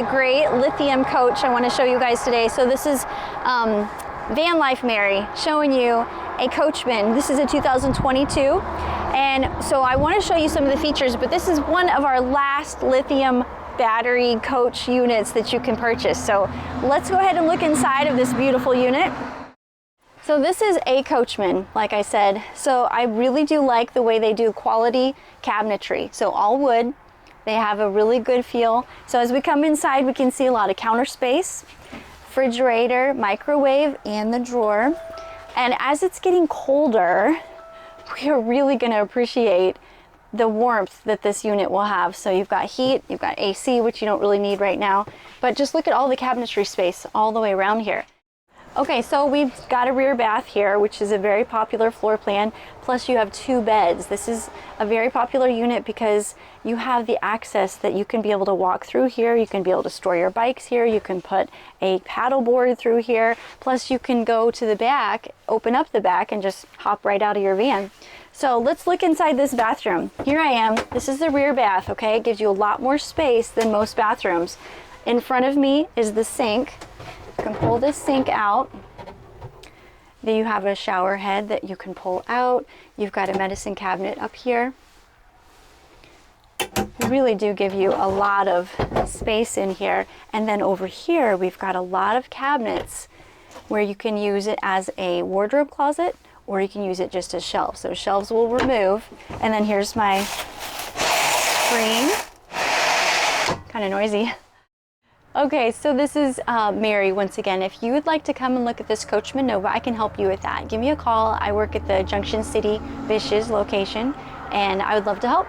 a great lithium coach I want to show you guys today. So this is Van Life Mary showing you a Coachmen. This is a 2022. And so I want to show you some of the features, but this is one of our last lithium battery coach units that you can purchase. So let's go ahead and look inside of this beautiful unit. So this is a Coachmen, like I said. So I really do like the way they do quality cabinetry. So all wood, they have a really good feel. So as we come inside, we can see a lot of counter space, refrigerator, microwave, and the drawer. And as it's getting colder, we are really gonna appreciate the warmth that this unit will have. So you've got heat, you've got AC, which you don't really need right now, but just look at all the cabinetry space all the way around here. Okay, so we've got a rear bath here, which is a very popular floor plan, plus you have 2 beds. This is a very popular unit because you have the access that you can be able to walk through here, you can be able to store your bikes here, you can put a paddle board through here, plus you can go to the back, open up the back, and just hop right out of your van. So let's look inside this bathroom. Here I am. This is the rear bath, okay? It gives you a lot more space than most bathrooms. In front of me is the sink. You can pull this sink out. Then you have a shower head that you can pull out. You've got a medicine cabinet up here. We really do give you a lot of space in here. And then over here, we've got a lot of cabinets where you can use it as a wardrobe closet, or you can use it just as shelves. So shelves will remove. And then here's my screen. Kind of noisy. Okay, so this is Mary once again. If you would like to come and look at this Coachmen Nova, I can help you with that. Give me a call. I work at the Junction City Bish's location, and I would love to help.